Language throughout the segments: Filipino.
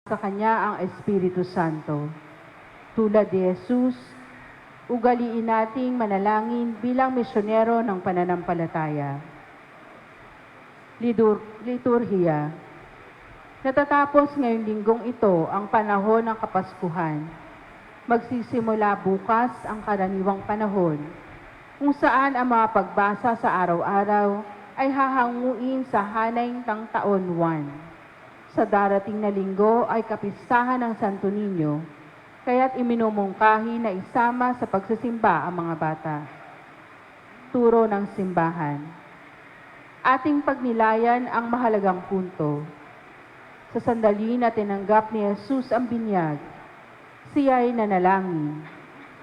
sa Kanya ang Espiritu Santo. Tulad ni Jesus, ugaliin nating manalangin bilang misyonero ng pananampalataya. Liturhiya. Natatapos ngayong linggong ito ang panahon ng Kapaskuhan. Magsisimula bukas ang karaniwang panahon, kung saan ang mga pagbasa sa araw-araw ay hahanguin sa hanay ng taon 1. Sa darating na linggo ay kapistahan ng Santo Niño, kaya't iminumungkahi na isama sa pagsisimba ang mga bata. Turo ng simbahan. Ating pagnilayan ang mahalagang punto. Sa sandali na tinanggap ni Jesus ang binyag, siya ay nanalangin.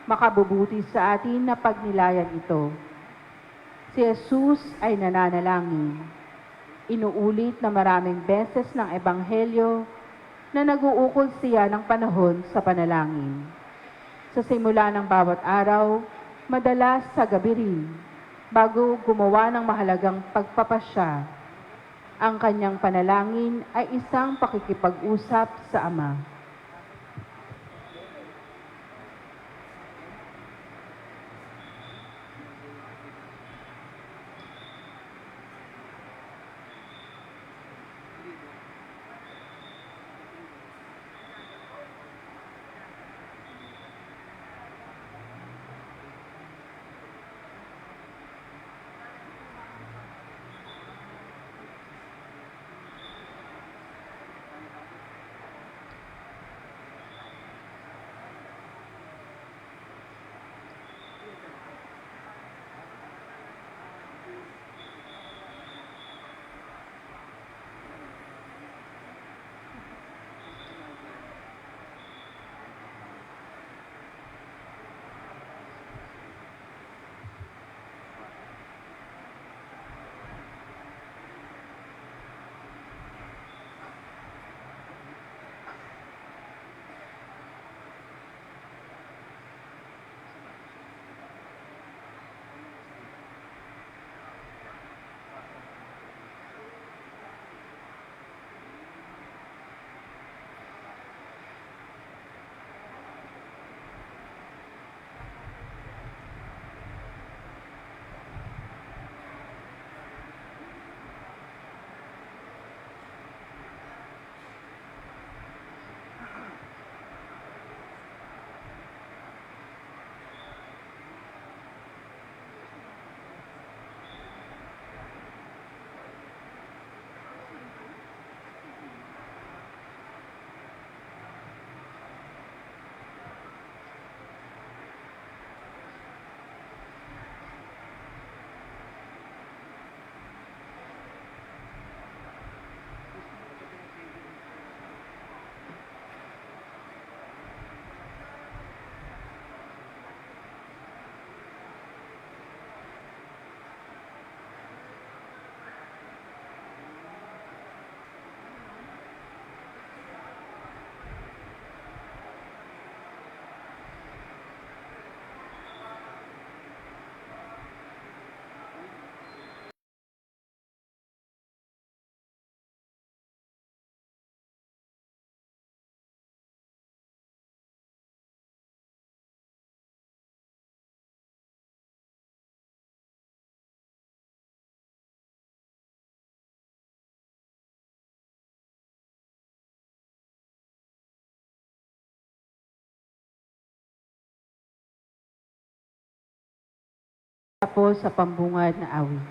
Makabubuti sa atin na pagnilayan ito. Si Jesus ay nananalangin. Inuulit na maraming beses ng Ebanghelyo na nag-uukol siya ng panahon sa panalangin. Sa simula ng bawat araw, madalas sa gabi rin, bago gumawa ng mahalagang pagpapasya, ang kanyang panalangin ay isang pakikipag-usap sa Ama. Tapos sa pambungad na awit.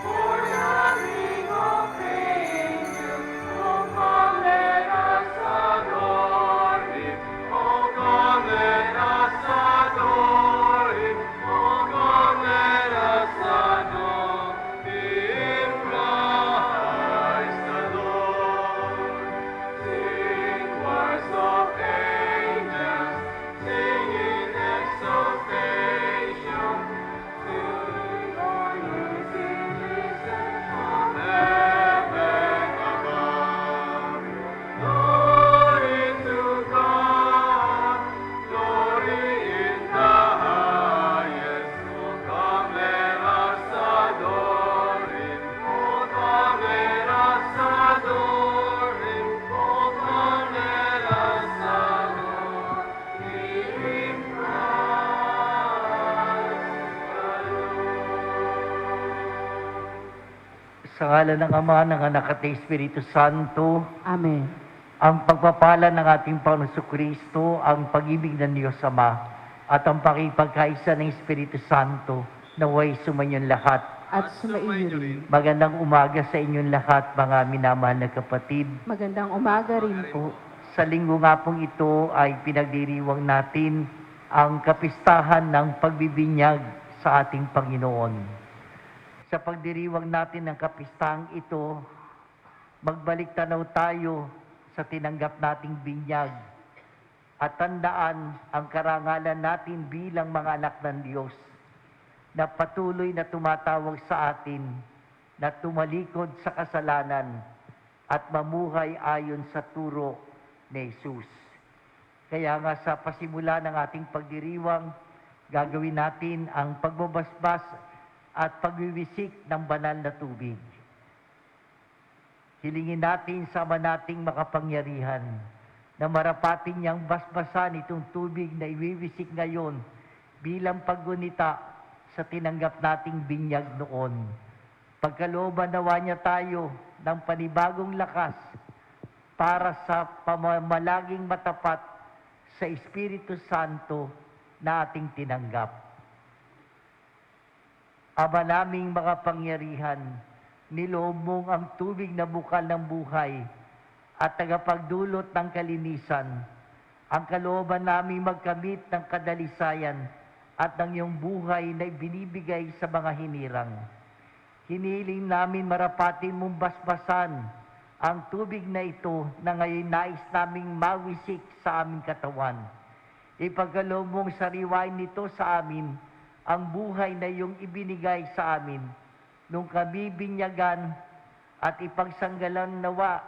Por la Sa ngalan ng Ama, ng Anak at ng Espiritu Santo, Amen. ang pagpapala ng ating Panginoon Kristo, ang pag-ibig ng Diyos Ama, at ang pakipagkaisa ng Espiritu Santo, naway sumainyo lahat. At sumaiyo rin. Magandang umaga sa inyong lahat, mga minamahal na kapatid. Magandang umaga rin po. Sa linggo nga pong ito ay pinagdiriwang natin ang kapistahan ng pagbibinyag sa ating Panginoon. Sa pagdiriwang natin ng kapistahang ito, magbalik tanaw tayo sa tinanggap nating binyag at tandaan ang karangalan natin bilang mga anak ng Diyos na patuloy na tumatawag sa atin na tumalikod sa kasalanan at mamuhay ayon sa turo ni Jesus. Kaya nga sa pasimula ng ating pagdiriwang, gagawin natin ang pagbabasbas at pagwiwisik ng banal na tubig. Hilingin natin sa Ama nating makapangyarihan na marapatin niyang basbasan itong tubig na iwiwisik ngayon bilang paggunita sa tinanggap nating binyag noon. Pagkalooban nawa niya tayo ng panibagong lakas para sa pamamalaging matapat sa Espiritu Santo na ating tinanggap. Ama naming makapangyarihan, niloob mong ang tubig na bukal ng buhay at tagapagdulot ng kalinisan, ang kalooban naming magkamit ng kadalisayan at ng iyong buhay na ibinibigay sa mga hinirang. Hiniling namin marapatin mong basbasan ang tubig na ito na ngayon nais naming mawisik sa aming katawan. Ipagkaloob mong sariwain nito sa amin ang buhay na iyong ibinigay sa amin nung kami binyagan at ipagsanggalan nawa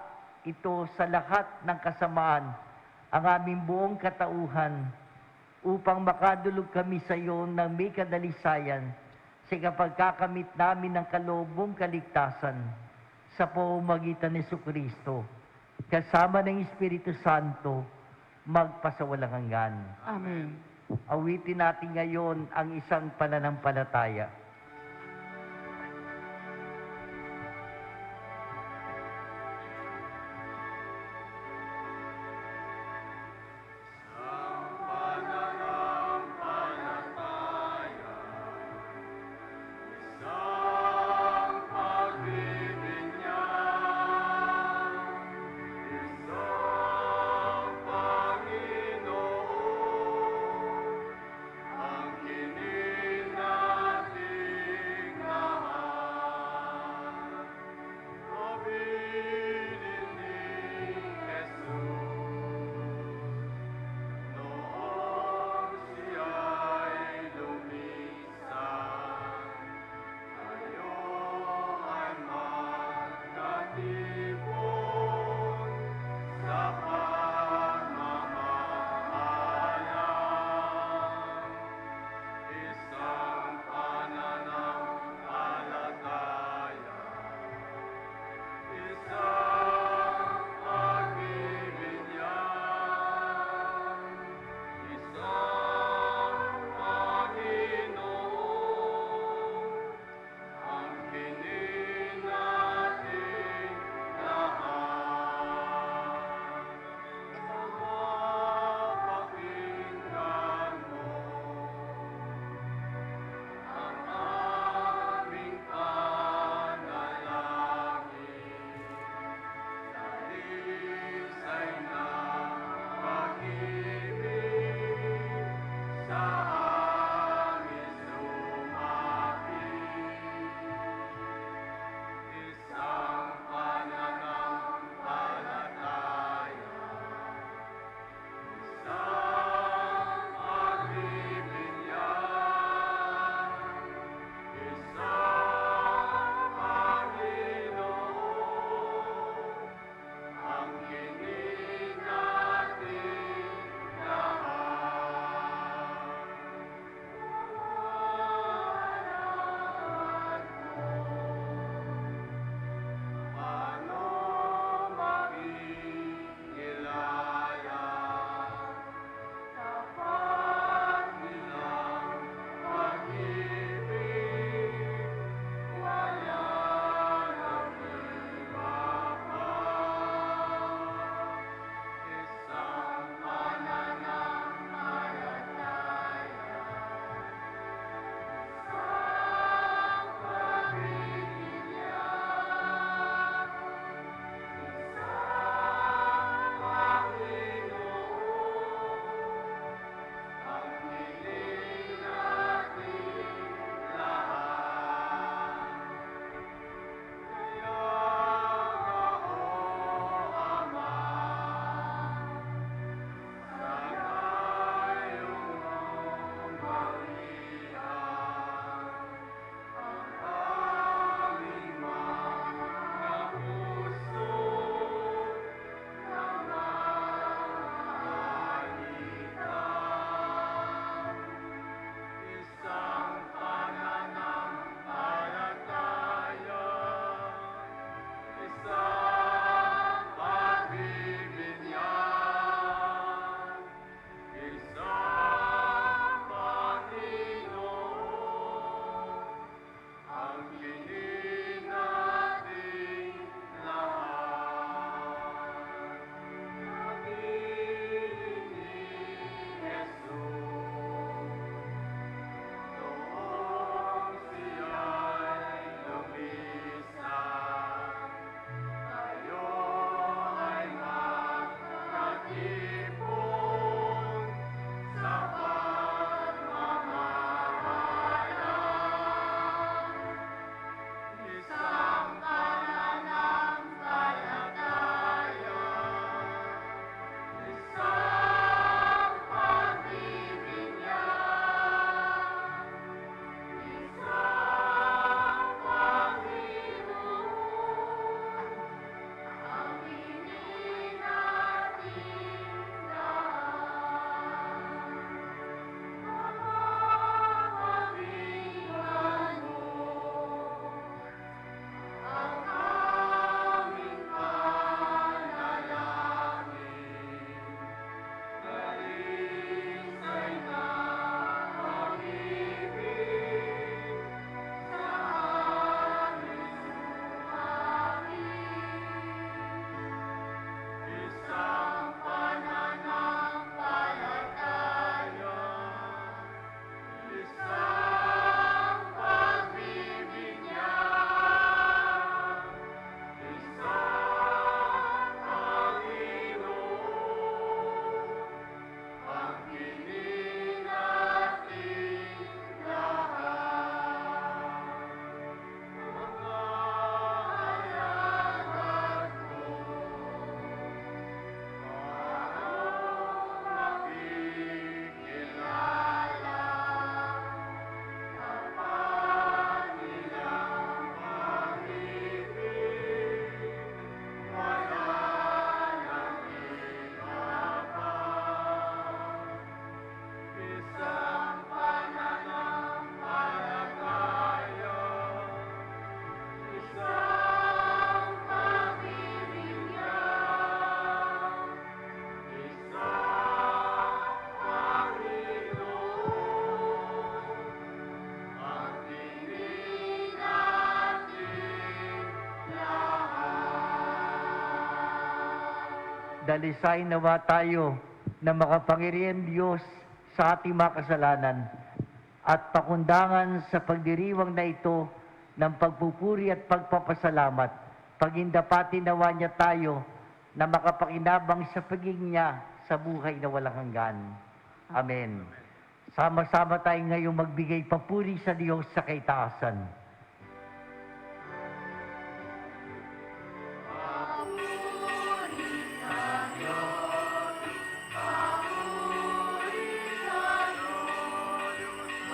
ito sa lahat ng kasamaan ang aming buong katauhan upang makadulog kami sa iyo ng may kadalisayan sa kapagkakamit namin ng kaloobong kaligtasan sa pamamagitan ni Jesucristo kasama ng Espiritu Santo magpasawalang hanggan. Amen. Awitin natin ngayon ang isang pananampalataya. Dalisay nawa tayo na makapangyarihan Diyos sa ating mga kasalanan at pakundangan sa pagdiriwang na ito ng pagpupuri at pagpapasalamat. Pagindapatin nawa niya tayo na makapakinabang sa pagiging niya sa buhay na walang hanggan. Amen. Sama-sama tayo ngayong magbigay papuri sa Diyos sa kaitaasan.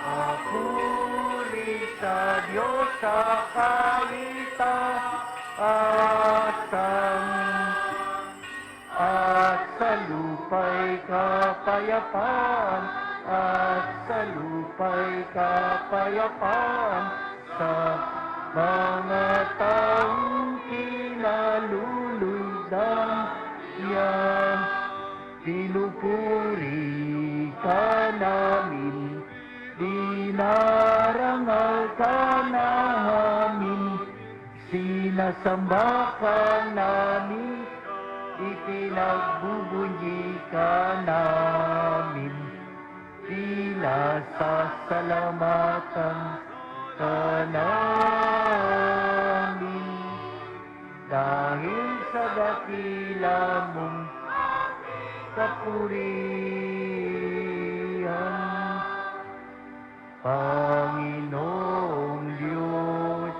Papuri sa Diyos sa kaitaasan at sa lupa'y kapayapaan at sa lupa'y kapayapaan sa mga taong kinalulugdan yan. Pinupuri ka namin, dinarangal ka namin, sinasamba ka namin, ipinagbubunyi ka namin, tila sasalamatan ka namin, dahil sa dakila mong kapurihan. Panginoong Diyos,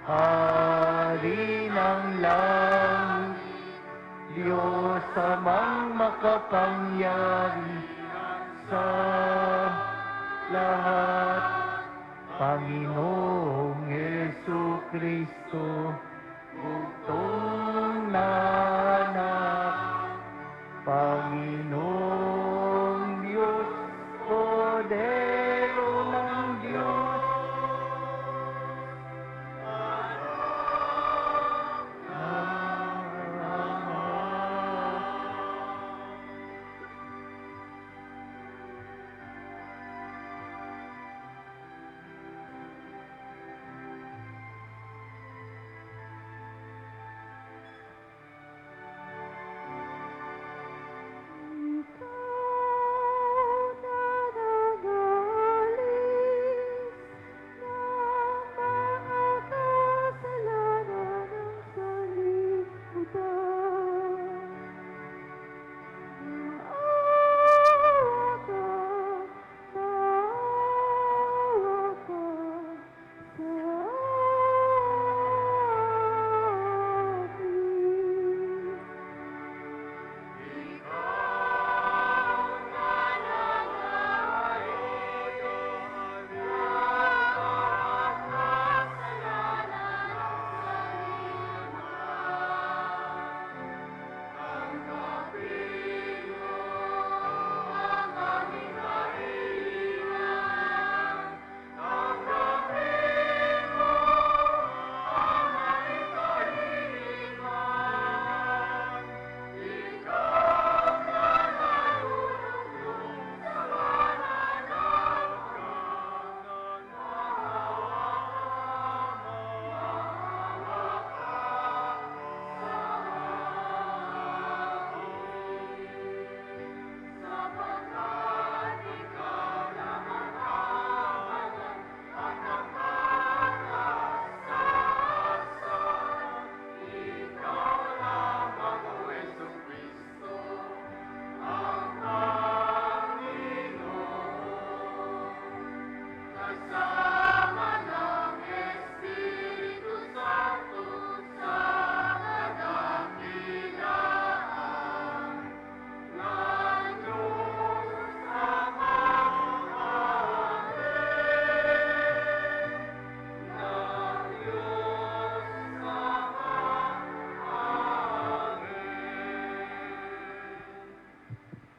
Hari ng langit, Diyos amang makapangyari sa lahat, Panginoong Jesucristo, bugtong na anak, Panginoong Diyos, Kordero ng Diyos,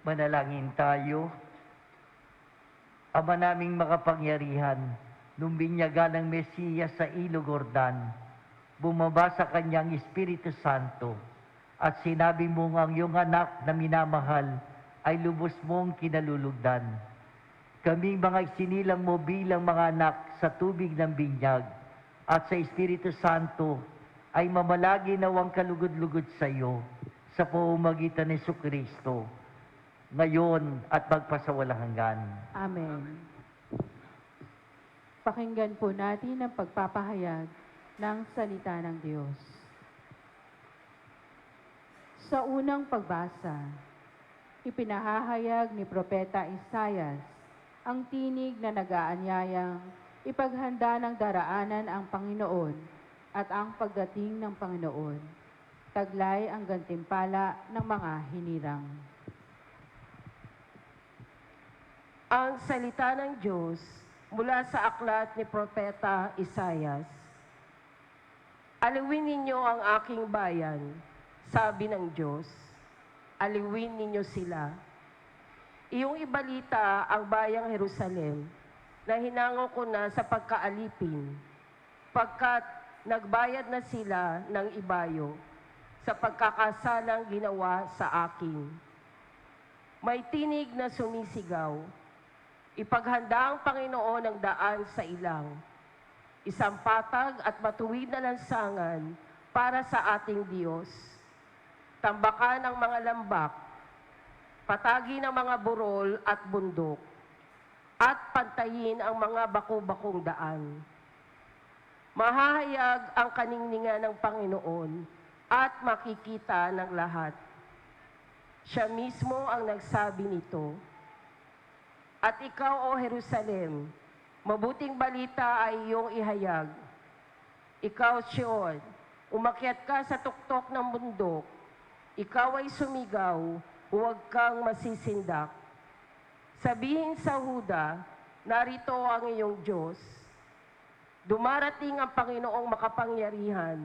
Manalangin tayo. Ama naming makapangyarihan, nung binyagan ng Mesiyas sa Ilog Jordan, bumaba sa kanyang Espiritu Santo, at sinabi mong ang iyong anak na minamahal ay lubos mong kinalulugdan. Kaming mga isinilang mo bilang mga anak sa tubig ng binyag, at sa Espiritu Santo ay mamalagi nawang kalugod-lugod sa iyo, sa pamamagitan ni Kristo, ngayon at magpasawalang hanggan. Amen. Pakinggan po natin ang pagpapahayag ng salita ng Diyos. Sa unang pagbasa, ipinahahayag ni Propeta Isaias ang tinig na nag-aanyayang ipaghanda ng daraanan ang Panginoon at ang pagdating ng Panginoon. Taglay ang gantimpala ng mga hinirang. Ang salita ng Diyos mula sa aklat ni Propeta Isaias. Aliwin ninyo ang aking bayan, sabi ng Diyos. Aliwin ninyo sila. Iyong ibalita ang bayang Jerusalem na hinango ko na sa pagkaalipin, pagkat nagbayad na sila ng ibayo sa pagkakasalang ginawa sa akin. May tinig na sumisigaw, ipaghanda ang Panginoon ang daan sa ilang, isang patag at matuwid na lansangan para sa ating Diyos. Tambakan ang mga lambak, patagin ang mga burol at bundok, at pantayin ang mga bako-bakong daan. Mahahayag ang kaningningan ng Panginoon at makikita ng lahat. Siya mismo ang nagsabi nito. At ikaw, O Jerusalem, mabuting balita ay iyong ihayag. Ikaw, Sion, umakyat ka sa tuktok ng bundok. Ikaw ay sumigaw, huwag kang masisindak. Sabihin sa Huda, narito ang iyong Diyos. Dumarating ang Panginoong makapangyarihan,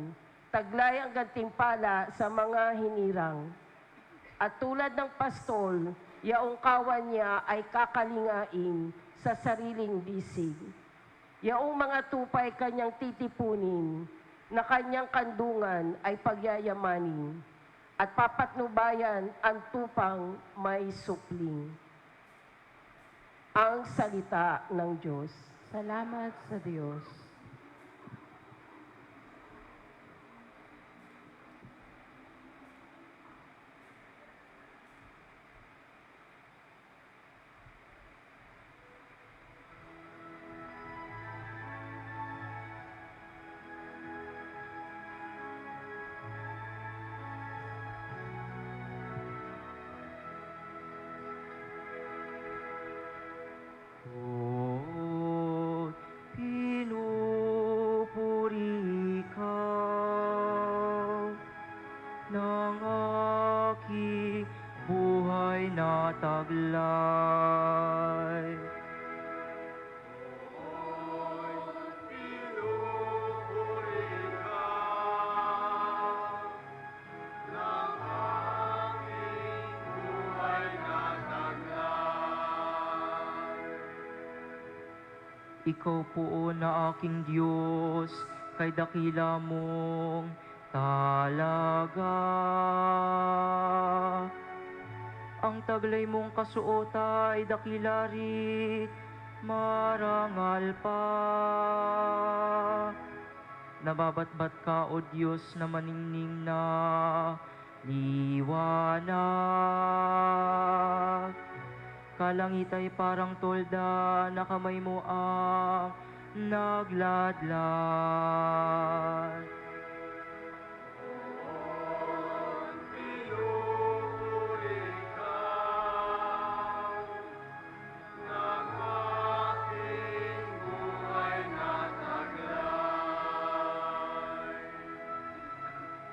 taglay ang gantimpala sa mga hinirang. At tulad ng pastol, yaong kawan niya ay kakalingain sa sariling bisig. Yaong mga tupay kanyang titipunin, na kanyang kandungan ay pagyayamanin, at papatnubayan ang tupang may supling. Ang salita ng Diyos. Salamat sa Diyos. Pinupuri ka ng aking buhay na taglay. Ikaw po na aking Diyos, kay dakila mong talaga. Ang taglay mong kasuota ay dakila rin, marangal pa. Nababatbat ka, O Diyos, na maningning na liwanag. Kalangit ay parang tolda na kamay mo ang nagladlad.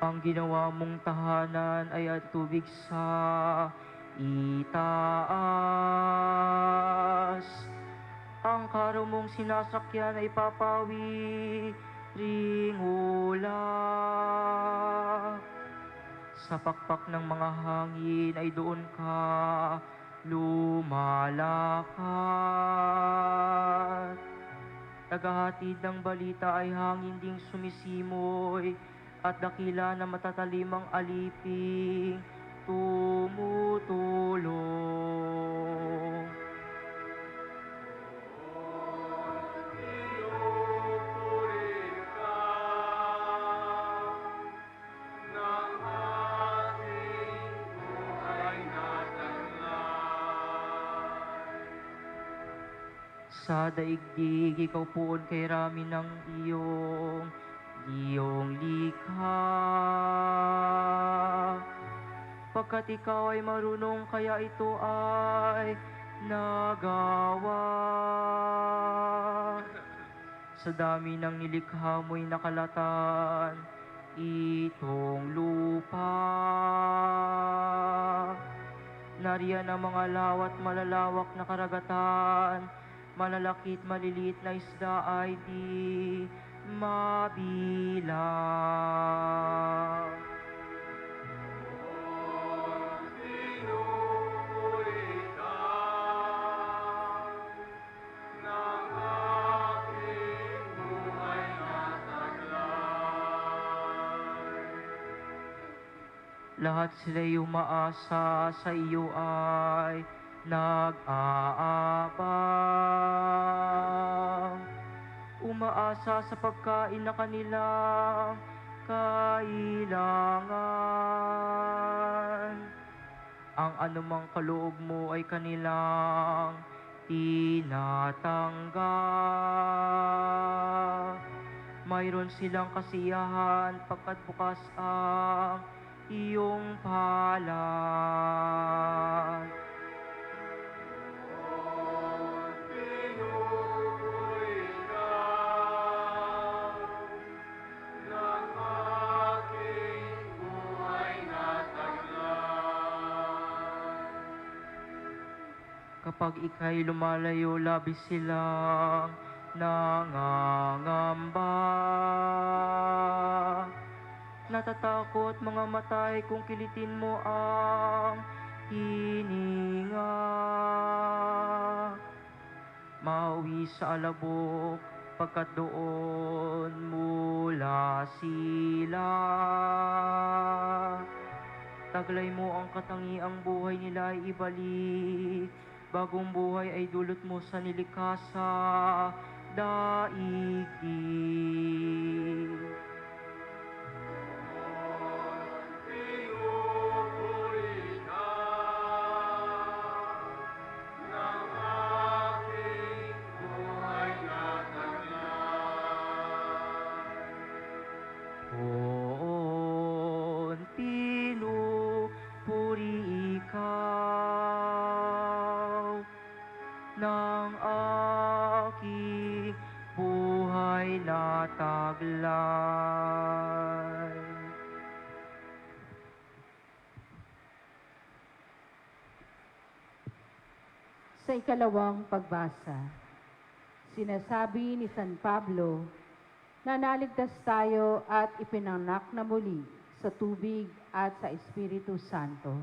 Ang ginawa mong tahanan ay at tubig sa itaas. Ang karo mong sinasakyan ay papawi ring ulap. Sa pakpak ng mga hangin ay doon ka lumalakad. Tagahatid ng balita ay hangin ding sumisimoy, at dakila na matatalimang aliping tumutulong. sa daigdig, ikaw poon kay rami ng iyong likha. Pagkat ikaw ay marunong, kaya ito ay nagawa. Sa dami ng nilikha mo'y nakalatan itong lupa. Nariyan ang mga lawat malalawak na karagatan, malalakit maliliit na isda ay di mabilang. Lahat sila'y umaasa, sa iyo ay nag-aabang. Umaasa sa pagkain na kanilang kailangan. Ang anumang kaloob mo ay kanilang tinatanggap. Mayroon silang kasiyahan pagkat bukas ang iyong palad. Kapag ika'y lumalayo, labis silang nangangamba. Natatakot mga matay kung kilitin mo ang hininga. Mauwi sa alabok, pagkat doon mula sila. Taglay mo ang katangiang buhay nila ay ibalik. Bagong buhay ay dulot mo sa nilikha sa daigdig. Pinupuri ikaw ng aking buhay na taglay. Sa ikalawang pagbasa, sinasabi ni San Pablo na naligtas tayo at ipinanganak na muli sa tubig at sa Espiritu Santo.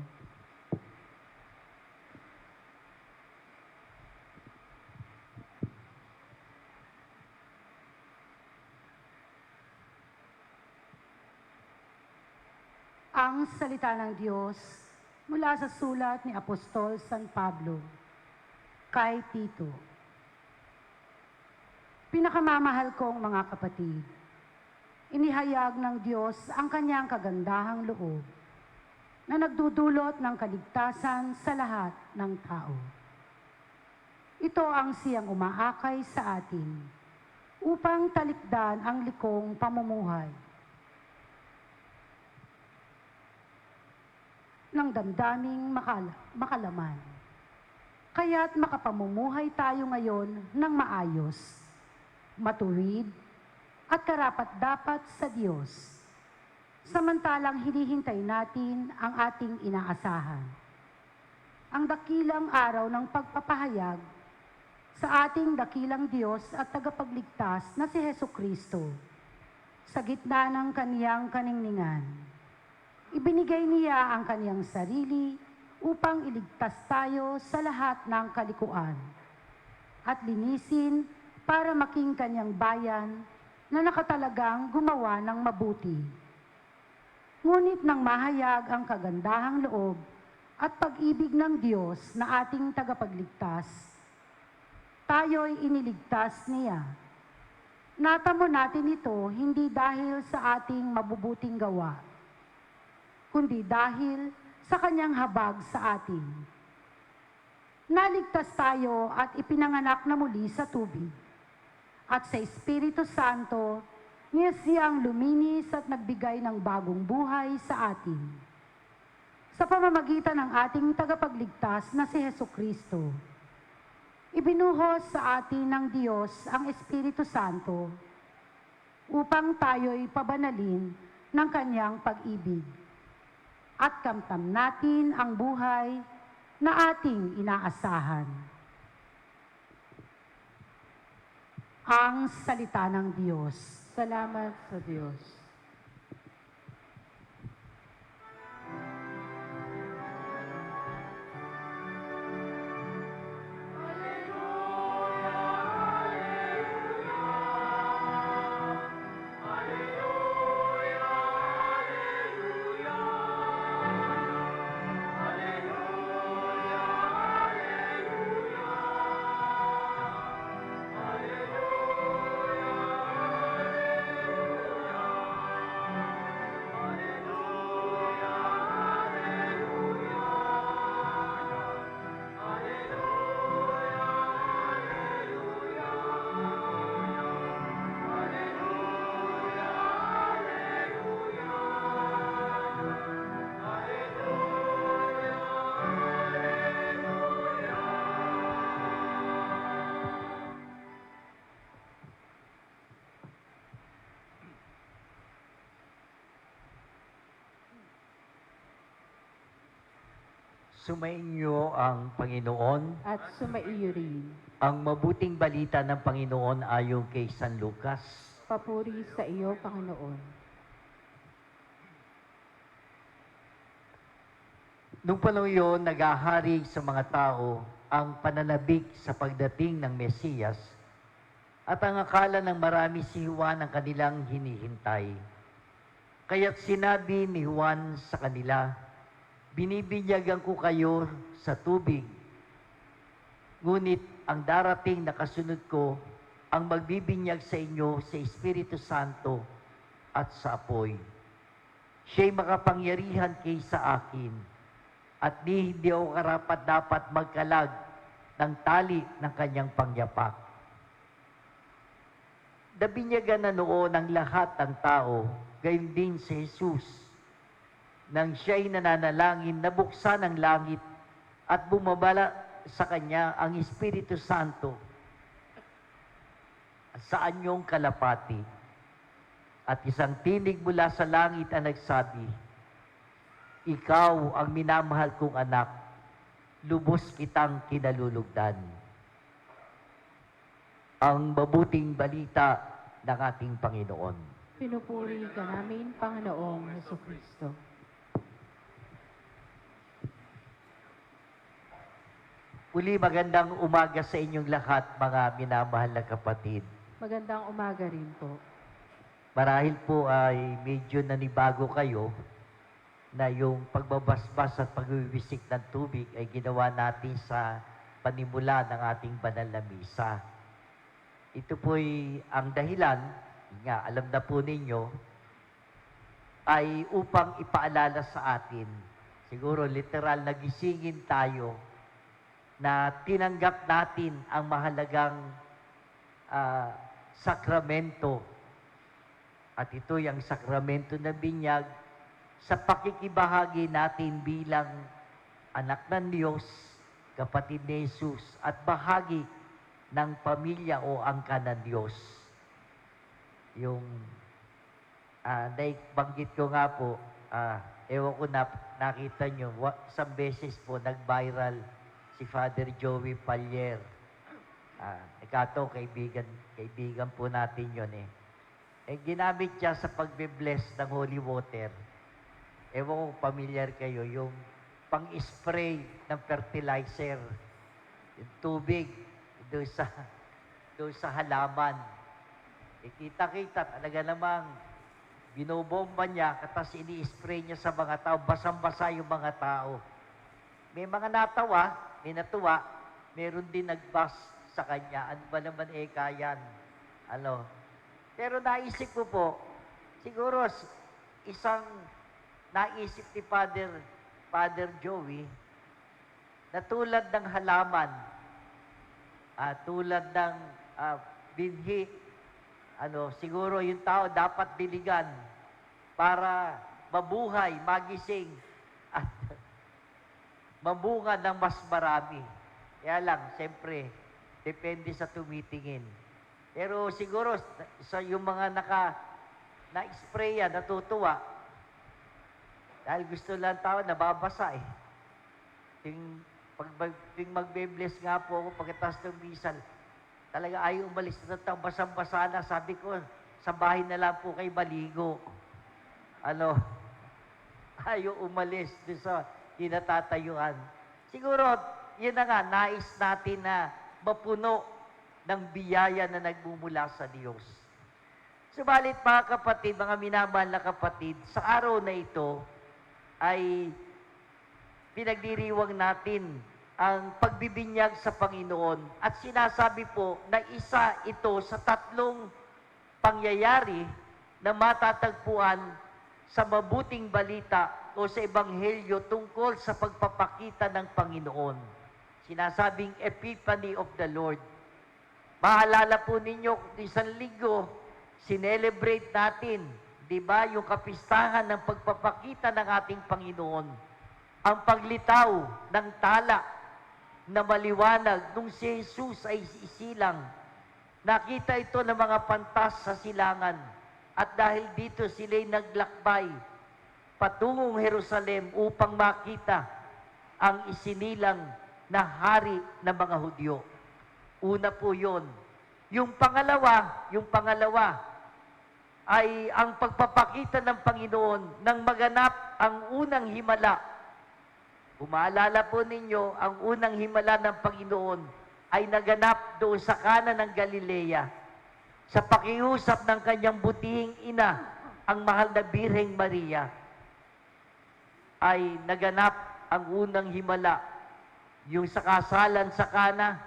Ang salita ng Diyos mula sa sulat ni Apostol San Pablo kay Tito. Pinakamamahal kong mga kapatid, inihayag ng Diyos ang kanyang kagandahang loob na nagdudulot ng kaligtasan sa lahat ng tao. Ito ang siyang umaakay sa atin upang talikdan ang likong pamumuhay ng damdaming makalaman. Kaya't makapamumuhay tayo ngayon ng maayos, matuwid, at karapat-dapat sa Diyos, samantalang hinihintay natin ang ating inaasahan. Ang dakilang araw ng pagpapahayag sa ating dakilang Diyos at tagapagligtas na si Hesukristo, sa gitna ng kaniyang kaningningan. Ibinigay niya ang kaniyang sarili upang iligtas tayo sa lahat ng kalikuan at linisin para making kanyang bayan na nakatalagang gumawa ng mabuti. Ngunit nang mahayag ang kagandahang loob at pag-ibig ng Diyos na ating tagapagligtas, tayo'y iniligtas niya. Natamo natin ito hindi dahil sa ating mabubuting gawa, kundi dahil sa kanyang habag sa atin. naligtas tayo at ipinanganak na muli sa tubig. At sa Espiritu Santo, niya siyang luminis at nagbigay ng bagong buhay sa atin. Sa pamamagitan ng ating tagapagligtas na si Hesukristo, ibinuhos sa atin ng Diyos ang Espiritu Santo upang tayo'y pabanalin ng kanyang pag-ibig at kamtam natin ang buhay na ating inaasahan. Ang salita ng Diyos. Salamat sa Diyos. Sumainyo ang Panginoon. At sumaiyo rin. Ang mabuting balita ng Panginoon ayon kay San Lucas. Papuri sa iyo, Panginoon. Nung panahon yun, nagahari sa mga tao ang pananabik sa pagdating ng Mesiyas at ang akala ng marami si Juan ang kanilang hinihintay. Kaya't sinabi ni Juan sa kanila, binibinyagan ko kayo sa tubig, ngunit ang darating na kasunod ko ang magbibinyag sa inyo sa Espiritu Santo at sa apoy. Siya'y makapangyarihan kaysa akin, at hindi ako karapat-dapat magkalag ng tali ng kanyang pangyapak. Nabinyagan na noon ang lahat ng tao, gayon din si Jesus, nang siya'y nananalangin, nabuksan ang langit at bumabala sa kanya ang Espiritu Santo sa anyong kalapati. At isang tinig mula sa langit ang nagsabi, ikaw ang minamahal kong anak, lubos kitang kinalulugdan. Ang mabuting balita ng ating Panginoon. Pinupuri ka namin, Panginoong Hesukristo. Uli, magandang umaga sa inyong lahat, mga minamahal na kapatid. Magandang umaga rin po. Marahil po ay medyo nanibago kayo na yung pagbabasbas at pagbibisik ng tubig ay ginawa natin sa panimula ng ating banal na misa. Ito po'y ang dahilan, nga alam na po ninyo, ay upang ipaalala sa atin, siguro literal na gisingin tayo, na tinanggap natin ang mahalagang sakramento. At ito'y ang sakramento na binyag sa pakikibahagi natin bilang anak ng Diyos, kapatid ni Jesus, at bahagi ng pamilya o angka ng Diyos. Yung banggit ko nga po, ewan ko na nakita nyo, isang beses po nag-viral si Father Joey Pallier. Ikato, kaibigan po natin yun eh. Ginamit siya sa pagbe-bless ng holy water. Ewan kung familiar kayo, yung pang-spray ng fertilizer, yung tubig doon sa halaman. Kita-kita, talaga namang binobomba niya, katas ini-spray niya sa mga tao, basang-basa yung mga tao. May mga natawa, may natuwa, meron din nagbas sa kanya. Ano ba naman kayan? Pero naisip ko po, siguro isang naisip ni Father Joey, na tulad ng halaman, tulad ng binhi, siguro yung tao dapat diligan para mabuhay, magising, at mamunga ng mas marami. Kaya lang, siyempre, depende sa tumitingin. Pero siguro, sa yung mga na-sprayan, natutuwa, dahil gusto lang tao, nababasa eh. Ting magbe-bless nga po ako pagkatapos ng misal, talaga ayaw umalis na tao, basang-basa na. Sabi ko, sa bahay na lang po kayo maligo. Ayaw umalis doon sa kinatatayuan. Siguro, yun na nga, nais natin na mapuno ng biyaya na nagmumula sa Diyos. Subalit mga kapatid, mga minamahal na kapatid, sa araw na ito ay pinagdiriwang natin ang pagbibinyag sa Panginoon at sinasabi po na isa ito sa 3 pangyayari na matatagpuan sa mabuting balita o sa Ebanghelyo tungkol sa pagpapakita ng Panginoon. Sinasabing Epiphany of the Lord. Maalala po ninyo, isang linggo, sinelebrate natin, di ba, yung kapistahan ng pagpapakita ng ating Panginoon. Ang paglitaw ng tala na maliwanag nung si Jesus ay isilang. Nakita ito ng mga pantas sa silangan. At dahil dito sila'y naglakbay patungong Jerusalem upang makita ang isinilang na hari ng mga Hudyo. Una po yun. Yung pangalawa ay ang pagpapakita ng Panginoon nang maganap ang unang himala. Umaalala po ninyo, ang unang himala ng Panginoon ay naganap doon sa Kana ng Galilea. Sa pakiusap ng kanyang butihing ina, ang mahal na Birheng Maria, ay naganap ang unang himala. Yung sa kasalan sa Kana,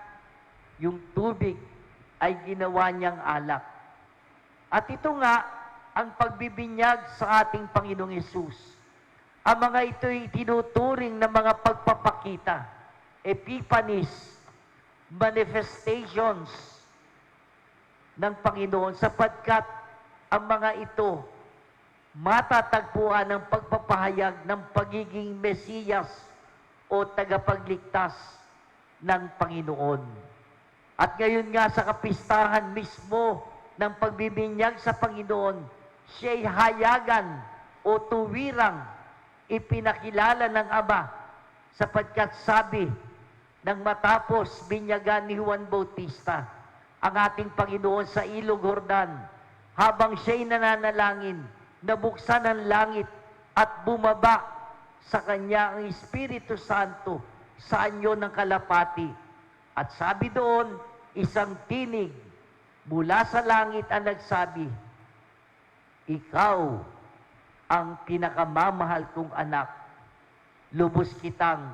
yung tubig ay ginawa niyang alak. At ito nga, ang pagbibinyag sa ating Panginoong Hesus. Ang mga ito'y tinuturing na mga pagpapakita, epiphanies, manifestations ng Panginoon, sapagkat ang mga ito matatagpuan ng pagpapahayag ng pagiging Mesiyas o tagapagligtas ng Panginoon. At ngayon nga sa kapistahan mismo ng pagbibinyag sa Panginoon, siya'y hayagan o tuwirang ipinakilala ng Ama, sapagkat sabi nang matapos binyagan ni Juan Bautista ang ating Panginoon sa Ilog Jordan, habang siya'y nananalangin, nabuksan ang langit at bumaba sa kanya ang Espiritu Santo sa anyo ng kalapati. At sabi doon, isang tinig mula sa langit ang nagsabi, "Ikaw ang pinakamamahal kong anak, lubos kitang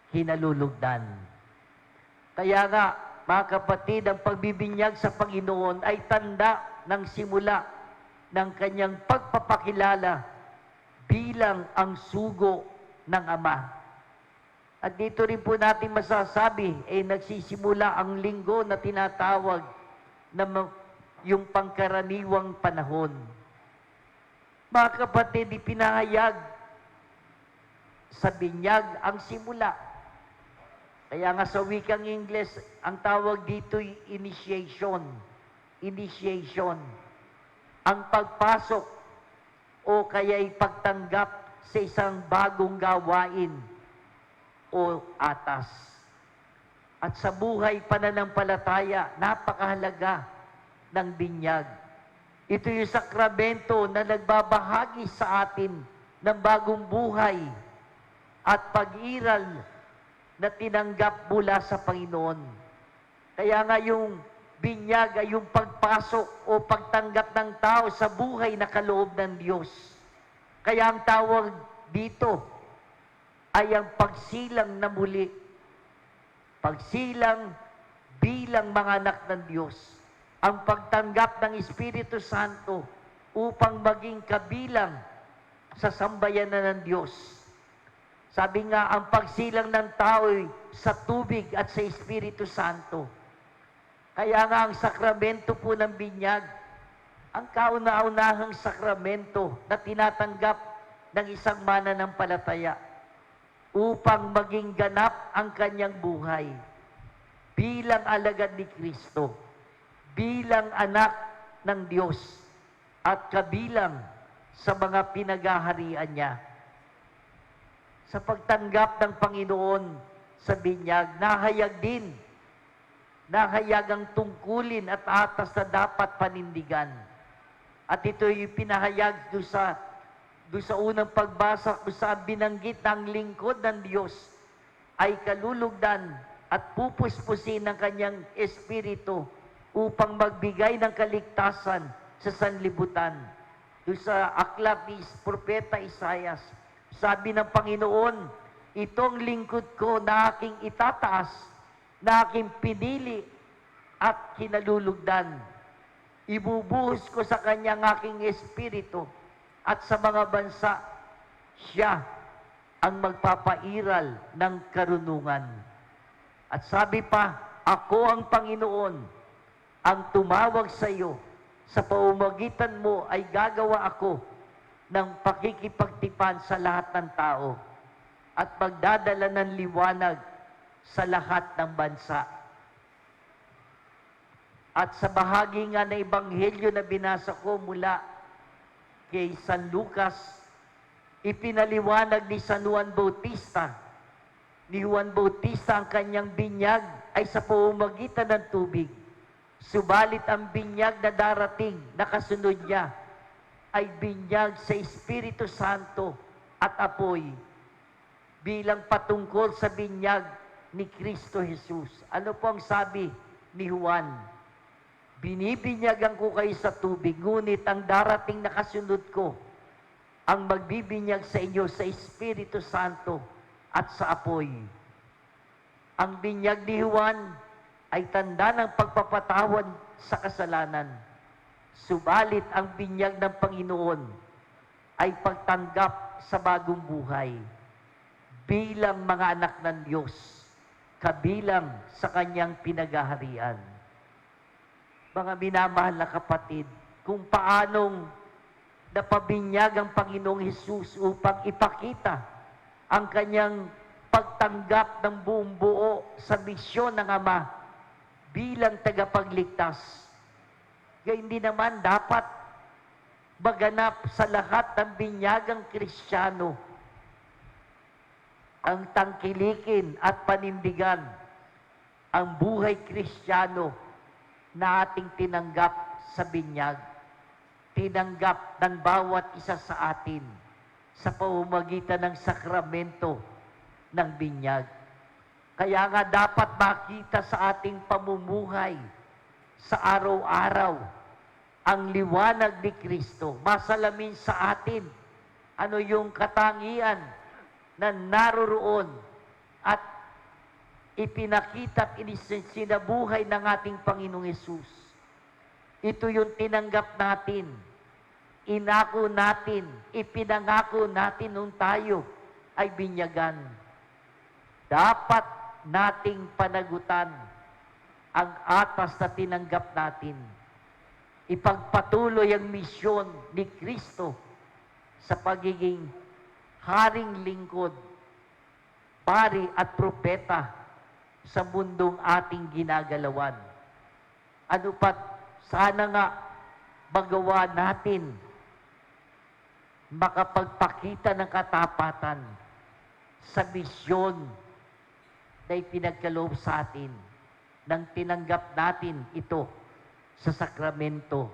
kinalulugdan." Kaya nga, mga kapatid, ang pagbibinyag sa Panginoon ay tanda ng simula ng kanyang pagpapakilala bilang ang sugo ng Ama. At dito rin po natin masasabi, nagsisimula ang linggo na tinatawag na yung pangkaraniwang panahon. Mga kapatid, ipinahayag sa binyag ang simula. Kaya nga sa wikang Ingles, ang tawag dito'y initiation. Initiation. Ang pagpasok o kaya'y pagtanggap sa isang bagong gawain o atas. At sa buhay pananampalataya, napakahalaga ng binyag. Ito yung sakramento na nagbabahagi sa atin ng bagong buhay at pag-iral na tinanggap mula sa Panginoon. Kaya nga yung binyag ay yung pagpasok o pagtanggap ng tao sa buhay na kaloob ng Diyos. Kaya ang tawag dito ay ang pagsilang na muli. Pagsilang bilang mga anak ng Diyos. Ang pagtanggap ng Espiritu Santo upang maging kabilang sa sambayanan ng Diyos. Sabi nga, ang pagsilang ng tao sa tubig at sa Espiritu Santo. Kaya nga ang sakramento po ng binyag, ang kauna-unahang sakramento na tinatanggap ng isang mananampalataya upang maging ganap ang kanyang buhay bilang alagad ni Kristo, bilang anak ng Diyos, at kabilang sa mga pinaghaharian niya. Sa pagtanggap ng Panginoon sa binyag, nahayag ang tungkulin at atas na dapat panindigan. At ito'y pinahayag doon sa unang pagbasa, kung saan binanggit ng lingkod ng Diyos ay kalulugdan at pupuspusin ng kanyang espiritu upang magbigay ng kaligtasan sa sanlibutan. Doon sa aklat ni Propeta Isaias, sabi ng Panginoon, itong lingkod ko na aking itataas, na aking pinili at kinalulugdan. Ibubuhos ko sa kanyang aking espiritu, at sa mga bansa, siya ang magpapairal ng karunungan. At sabi pa, ako ang Panginoon, ang tumawag sa iyo, sa pamamagitan mo ay gagawa ako ng pakikipagtipan sa lahat ng tao at magdadala ng liwanag sa lahat ng bansa. At sa bahagi nga na ebanghelyo na binasa ko mula kay San Lucas, ipinaliwanag ni San Juan Bautista. Ni Juan Bautista ang kanyang binyag ay sa pamamagitan ng tubig. Subalit ang binyag na darating na kasunod niya ay binyag sa Espiritu Santo at apoy bilang patungkol sa binyag ni Kristo Jesus. Ano po ang sabi ni Juan? Binibinyagan ko kayo sa tubig, ngunit ang darating na kasunod ko ang magbibinyag sa inyo sa Espiritu Santo at sa apoy. Ang binyag ni Juan ay tanda ng pagpapatawad sa kasalanan. Subalit ang binyag ng Panginoon ay pagtanggap sa bagong buhay bilang mga anak ng Diyos, kabilang sa kanyang pinaghaharian. Mga minamahal na kapatid, kung paanong napabinyag ang Panginoong Hesus upang ipakita ang kanyang pagtanggap ng buong buo sa misyon ng Ama bilang tagapagligtas. Kaya hindi naman dapat maganap sa lahat ng binyagang Kristiyano ang tangkilikin at panindigan ang buhay Kristiyano na ating tinanggap sa binyag. Tinanggap ng bawat isa sa atin sa pamamagitan ng sakramento ng binyag. Kaya nga dapat makita sa ating pamumuhay sa araw-araw ang liwanag ni Kristo. Masalamin sa atin ano yung katangian na naroroon at ipinakita at sinabuhay ng ating Panginoong Hesus. Ito yung tinanggap natin, inako natin, ipinangako natin nung tayo ay binyagan. Dapat nating panagutan ang atas na tinanggap natin. Ipagpatuloy ang misyon ni Kristo sa pagiging haring lingkod, pari at propeta sa mundong ating ginagalawan. Ano pat, sana nga magawa natin makapagpakita ng katapatan sa misyon na ipinagkaloob sa atin nang tinanggap natin ito sa sakramento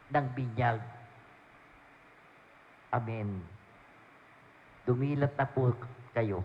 ng binyag. Amen. Dumilat na po kayo.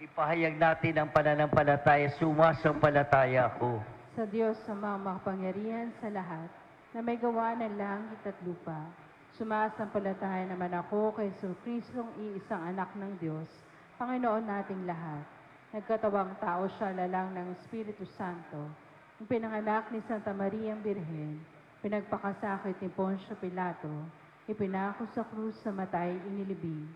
Ipahayag natin ang pananampalataya, sumasampalataya ako. Sa Diyos sa mga makapangyarihan sa lahat, na may gawa ng langit at lupa. Sumasampalataya naman ako kay Hesus Kristong iisang anak ng Diyos, Panginoon nating lahat. Nagkatawang tao siya lalang ng Espiritu Santo. Ang pinanganak ni Santa Maria ang Birhen, pinagpakasakit ni Poncio Pilato, ipinako sa krus sa matay inilibing,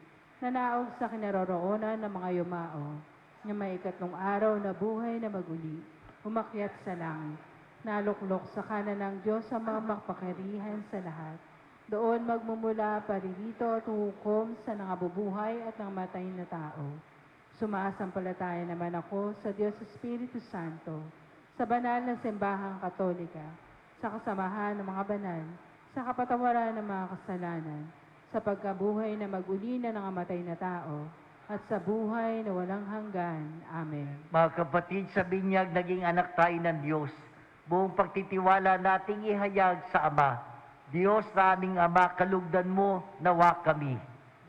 nanaog sa kinaroroonan ng mga yumao, na may ikatlong araw na buhay na maguli, umakyat sa langit, naluklok sa kanan ng Diyos sa mga makapangyarihan sa lahat. Doon magmumula paririto at hukom sa nangabubuhay at ng matay na tao. Sumasampalataya naman ako sa Diyos Espiritu Santo, sa banal na simbahang katolika, sa kasamahan ng mga banal, sa kapatawaran ng mga kasalanan, sa pagkabuhay na maguli na nangamatay na tao, at sa buhay na walang hanggan. Amen. Mga kapatid, sa binyag naging anak tayo ng Diyos. Buong pagtitiwala nating ihayag sa Ama. Diyos na aming Ama, kalugdan mo nawa kami.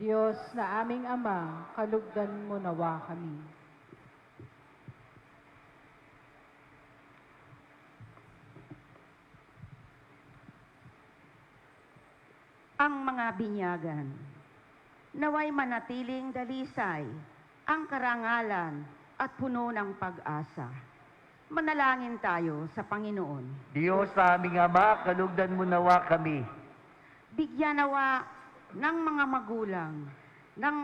Diyos na aming Ama, kalugdan mo nawa kami. Ang mga binyagan, naway manatiling dalisay, ang karangalan at puno ng pag-asa. Manalangin tayo sa Panginoon. Diyos na aming Ama, kalugdan mo nawa kami. Bigyan nawa ng mga magulang ng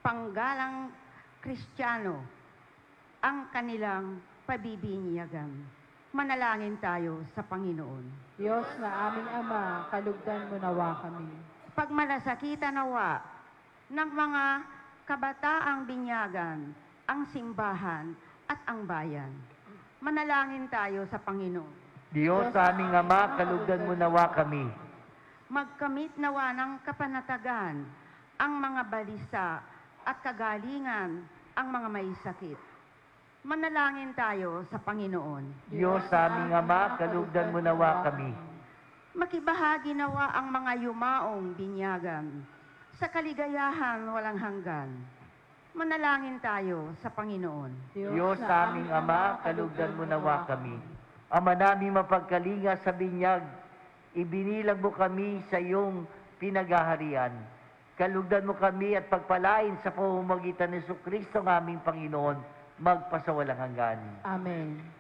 panggalang Kristiyano ang kanilang pabibinyagan. Manalangin tayo sa Panginoon. Diyos na aming Ama, kalugdan mo nawa kami. Pagmalasakita nawa ng mga kabataang binyagan, ang simbahan at ang bayan. Manalangin tayo sa Panginoon. Diyos na aming Ama, kalugdan mo nawa kami. Magkamit nawa ng kapanatagan ang mga balisa at kagalingan ang mga may sakit. Manalangin tayo sa Panginoon. Diyos na aming Ama, kalugdan mo nawa kami. Makibahagi nawa ang mga yumaong binyagan sa kaligayahan walang hanggan. Manalangin tayo sa Panginoon. Diyos na aming Ama, kalugdan mo nawa kami. Ama naming mapagkalinga sa binyag, ibinilang mo kami sa iyong pinaghaharian. Kalugdan mo kami at pagpalain sa pamamagitan ni Jesucristo ng aming Panginoon, magpasawalang hanggan. Amen.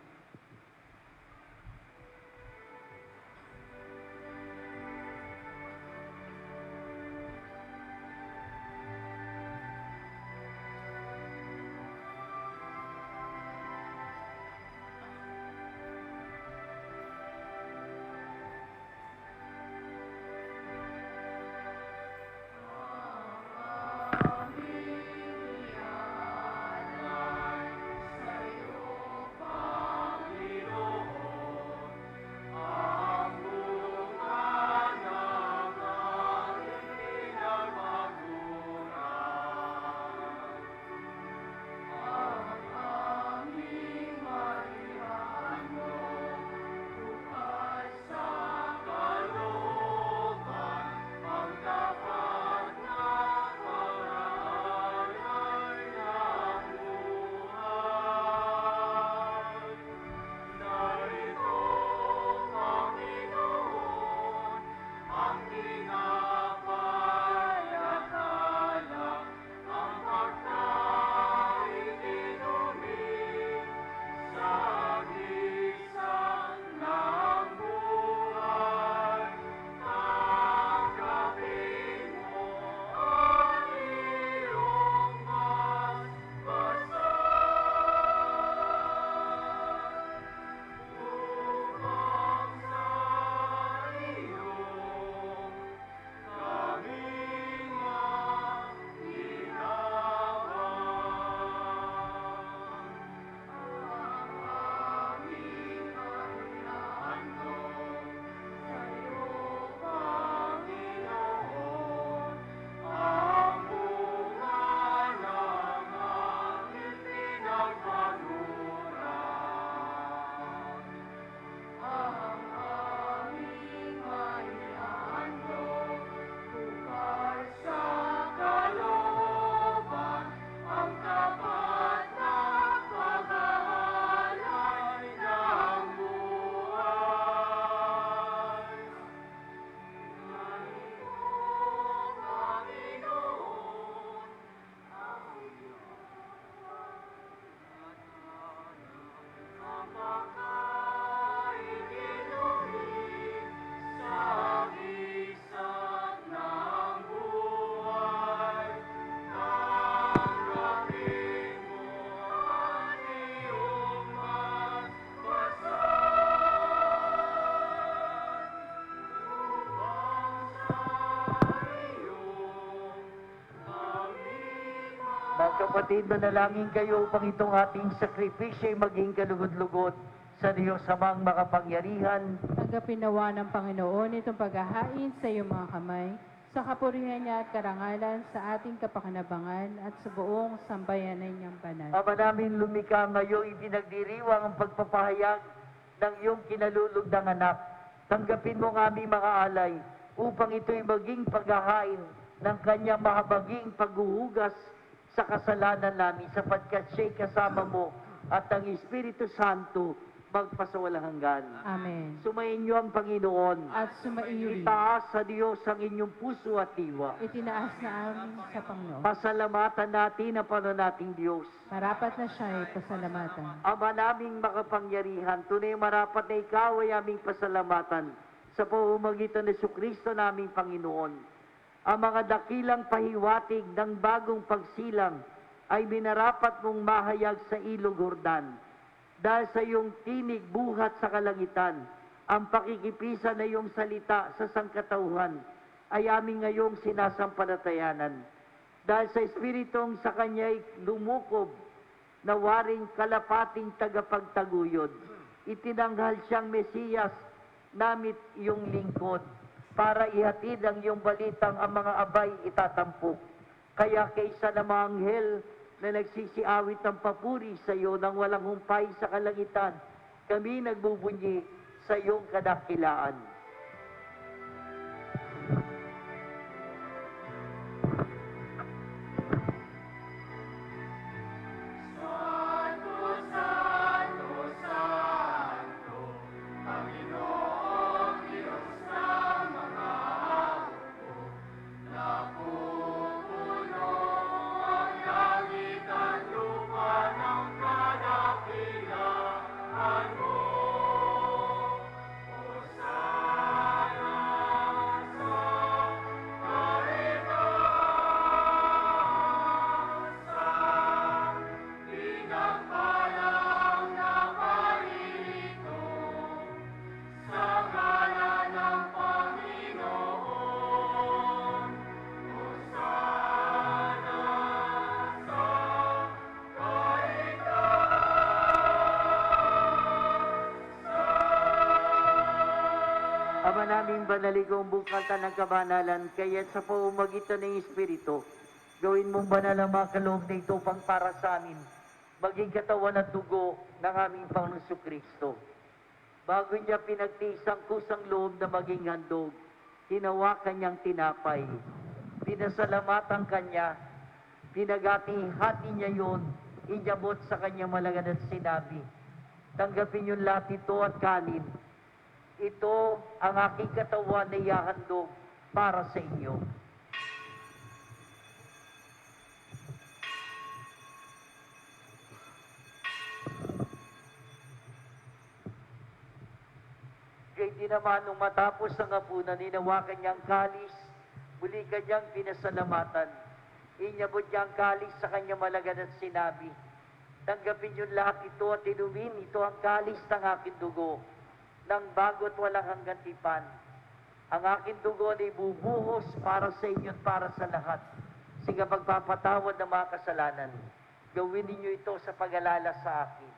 Kapatid, manalangin kayo upang itong ating sakripisyo ay maging kalugod-lugod sa Diyos Amang makapangyarihan. Tanggapin nawa ng Panginoon itong paghahain sa iyong mga kamay, sa kapurihan niya at karangalan sa ating kapakinabangan at sa buong sambayanan niyang banal. Ama namin lumikha ngayon, ipinagdiriwang ang pagpapahayag ng iyong kinalulugdang anak. Tanggapin mo ang aming mga alay upang ito'y maging paghahain ng kanyang mahabaging paghuhugas sa kasalanan namin, sapagkat siya'y kasama mo at ang Espiritu Santo magpasawalang hanggan. Amen. Sumayin niyo ang Panginoon. At sumaiyo rin, Itaas sa Diyos ang inyong puso at diwa. itinaas na amin sa Panginoon. Pasalamatan natin ang Panginoon nating Diyos. Marapat na siya ay pasalamatan. Ama naming makapangyarihan, tunay marapat na ikaw ay aming pasalamatan sa pamamagitan ni Jesucristo naming Panginoon. Ang mga dakilang pahiwatig ng bagong pagsilang ay minarapat mong mahayag sa Ilog Jordan. Dahil sa iyong tinig buhat sa kalangitan, ang pakikipisan na iyong salita sa sangkatauhan ay aming ngayong sinasampalatayanan. Dahil sa Espiritong sa Kanya'y lumukob na waring kalapating tagapagtaguyod, itinanghal siyang Mesiyas, namit iyong lingkod, para ihatid ang iyong balitang ang mga abay itatampok. Kaya kaysa na mga anghel na nagsisiawit ng papuri sa iyo nang walang humpay sa kalangitan, kami nagbubunyi sa iyong kadakilaan. Ama naming banaligong bukal ng kabanalan, kaya't sa pamamagitan ng Espiritu, gawin mong banal ang mga kaloob na ito pang para sa amin, maging katawan at dugo ng aming Panginoon Jesucristo. Bago niya pinagtiis ang kusang loob na maging handog, hinawakan niyang tinapay. Pinasalamatan kanya, pinagati-hati niya yun, inyabot sa kanyang malagad at sinabi, tanggapin niyo lahat ito at kanin. Ito ang aking katawan na ihahandog para sa inyo. Kaya di naman nung matapos ang hapunan, ninawakan niyang kalis, muli kanyang pinasalamatan. Inyabot niya ang kalis sa kanyang malagad at sinabi, tanggapin niyo lahat ito at inumin, ito ang kalis ng aking dugo, ng bago at walang hanggang tipan. Ang aking dugo ay bubuhos para sa inyo at para sa lahat. Sige magpapatawad ng mga kasalanan. Gawin ninyo ito sa pag-alala sa akin.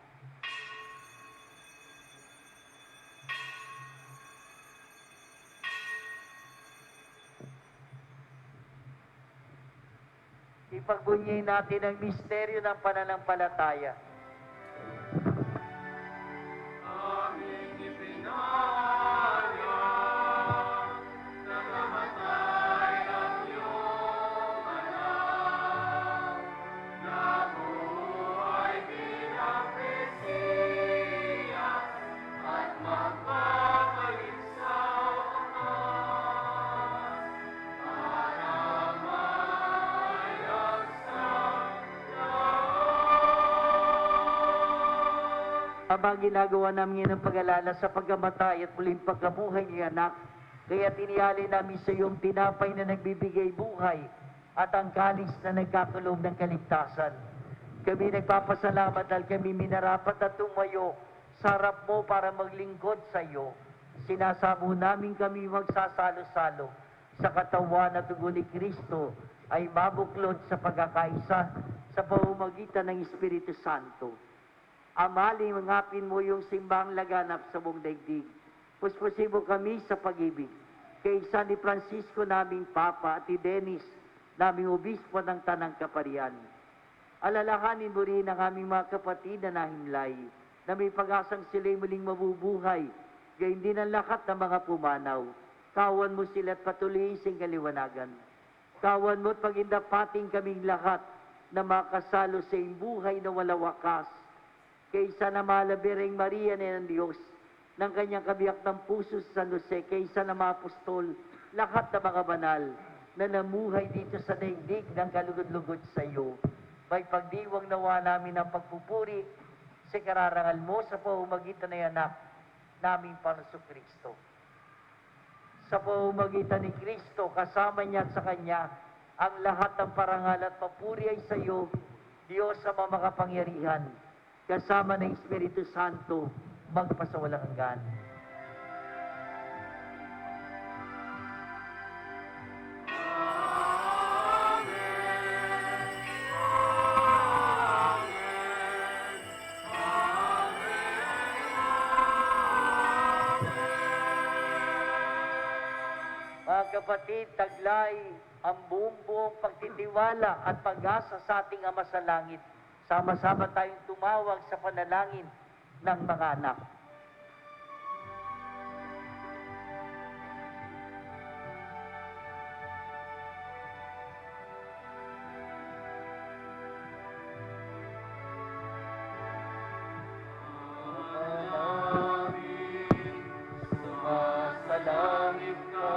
Ipagbunyi natin ang misteryo ng pananampalataya. Ama, ginagawa namin ng pag-alala sa pagkamatay at muling pagkabuhay ni anak. Kaya tiniyali namin sa iyong tinapay na nagbibigay buhay at ang kalis na nagkakaloob ng kaligtasan. Kami nagpapasalamat dahil kami minarapat at tumayo sa harap mo para maglingkod sa iyo. Sinasamo namin kami magsasalo-salo sa katawan at dugo ni Kristo ay mabuklod sa pagkakaisa sa pamamagitan ng Espiritu Santo. Amali, mangapin mo yung simbang laganap sa buong daigdig. Puspusin mo kami sa pag-ibig. Kaisa ni Francisco naming Papa at ni Dennis naming Obispo ng Tanang Kaparian. Alalahanin mo rin ang aming mga kapatid na nahimlay, na may pag-asang sila'y muling mabubuhay, gayon din ang lakat ng mga pumanaw. Kawan mo sila at patuloy sing kaliwanagan. Kawan mo at pagindapating kaming lahat na makasalo sa iyong buhay na wala wakas. Kaysa na malabiring Maria na ng Diyos, ng kanyang kabiyak ng puso sa San Jose, kaysa na mga apostol, lahat ng mga banal, na namuhay dito sa daigdig ng kalugod-lugod sa iyo. May pagdiwang nawa namin ang pagpupuri sa kararangal mo sa pamamagitan ng anak naming Panginoong Kristo. Sa pamamagitan ni Kristo, kasama niya at sa Kanya, ang lahat ng parangal at papuri ay sa iyo, Diyos sa makapangyarihan, kasama ng Espiritu Santo, magpasawalang hanggan. Mga kapatid, taglay ang buong pagtitiwala at pag-asa sa ating Ama sa Langit. Sama-sama tayong tumawag sa panalangin ng mga anak. Sumasalangit ka,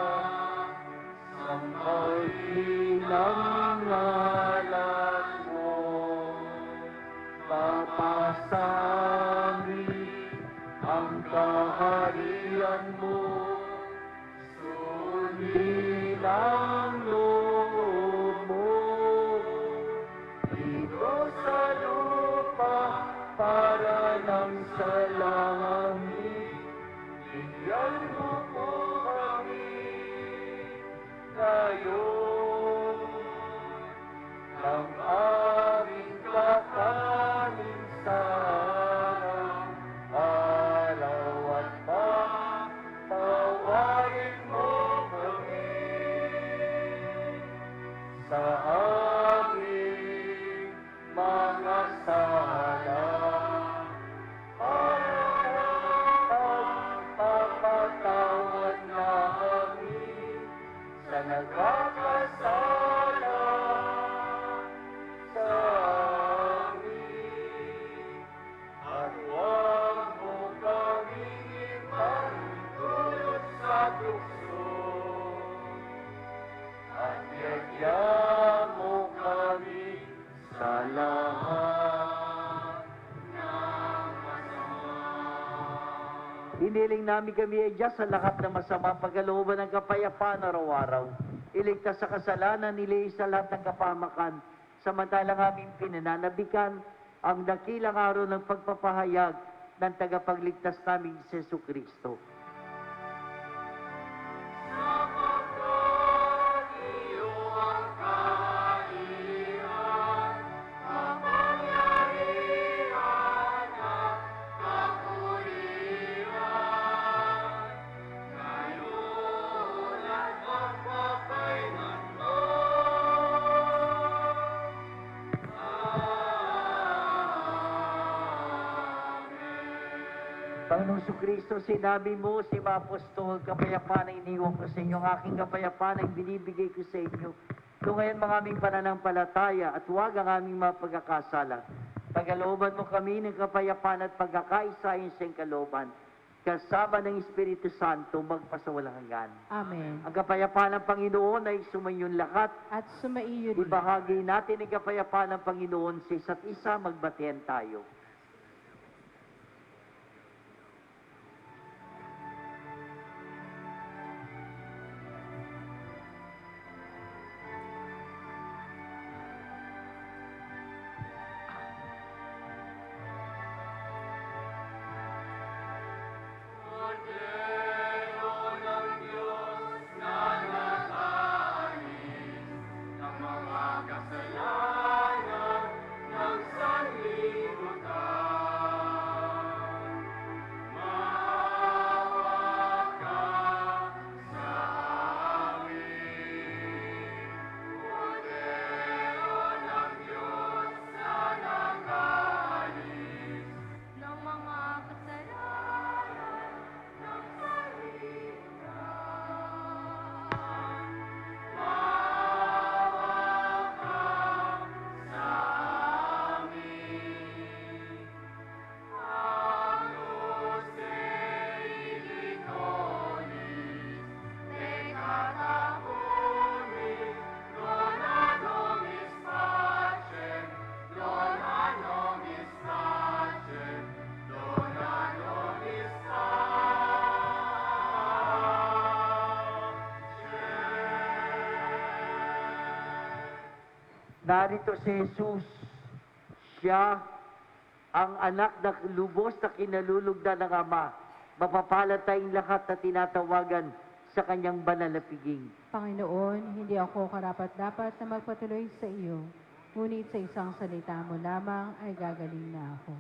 sambahin ang ngalan mo, papasami ang kaharian mo, sundin ang loob mo, dito sa lupa para ng sa langit. Bigyan mo po kami ngayon ng aming kakanin sa araw at patawarin mo kami sa aming mga sala. Papatawad namin sa nagkakasala sa amin. At huwag mo kaming ipagdulot sa tukso. At bigyan mo kami sa lahat ng masama. Hiniling namin kami ay Diyos sa lahat ng masama, pagkalooban ng kapayapaan araw-araw. Iligtas sa kasalanan, niliis sa lahat ng kapamakan, samantalang aming pinananabikan ang dakilang araw ng pagpapahayag ng tagapagligtas naming si Jesucristo. Panginoong Jesucristo, sinabi mo si mga apostol, kapayapaan ang iniwan ko sa inyo, ang aking kapayapaan ang binibigay ko sa inyo. Kung ngayon mga aming pananampalataya at huwag ang aming mga pagkakasala. Pagkalooban mo kami ng kapayapaan at pagkakaisa sa iyong kalooban, kasama ng Espiritu Santo magpasawalang hanggan. Amen. Ang kapayapaan ng Panginoon ay sumayon lahat. At sumaiyo rin. Ibahagi natin ang kapayapaan ng Panginoon sa isa't isa, magbatian tayo. Ng mga Narito si Jesus. Siya ang anak na lubos na kinalulugdan ng Ama. Mapapalad tayong lahat na tinatawagan sa kanyang banal na piging. Panginoon, hindi ako karapat-dapat na magpatuloy sa iyo, ngunit sa isang salita mo lamang ay gagaling na ako.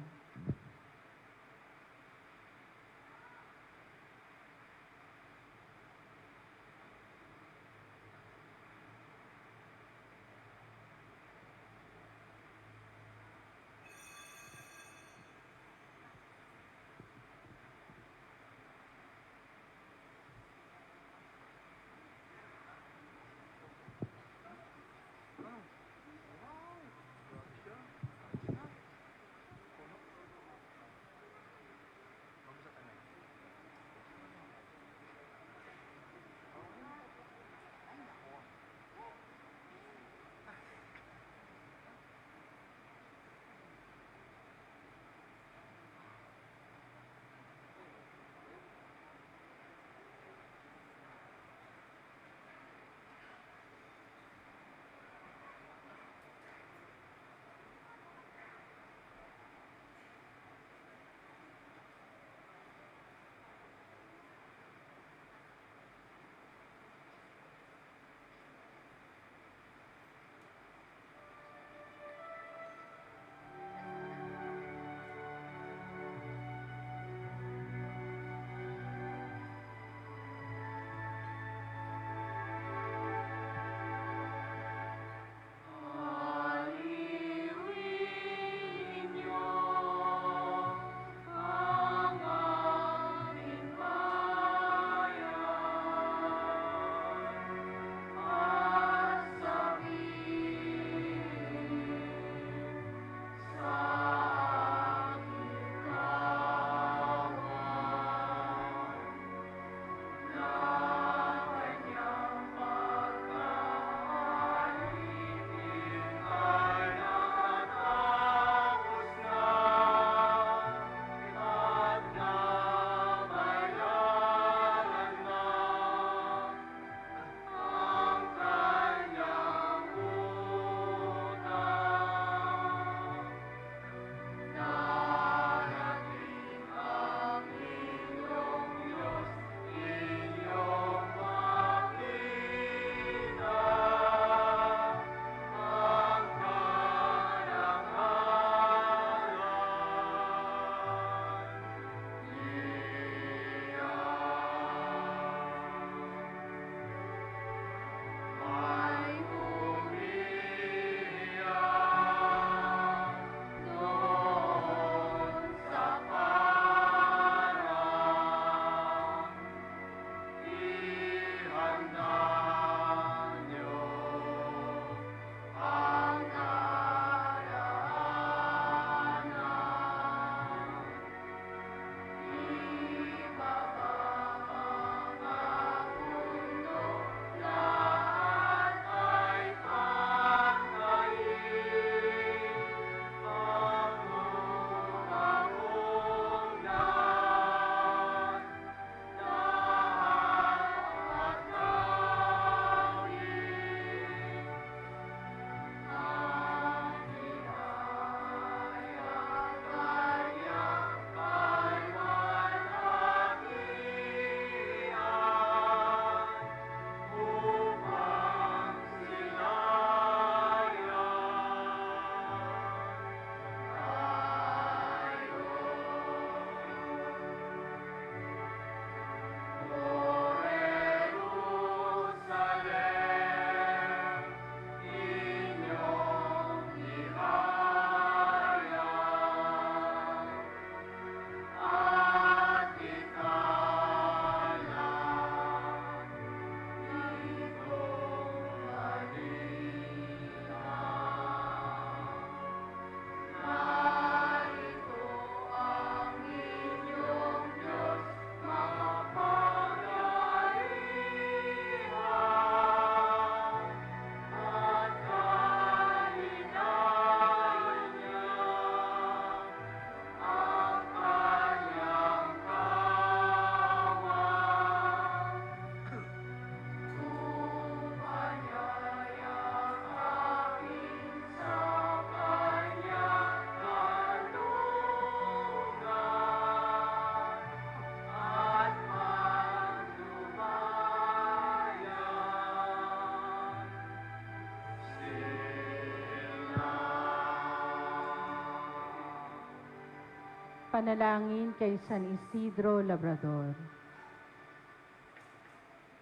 Panalangin kay San Isidro Labrador.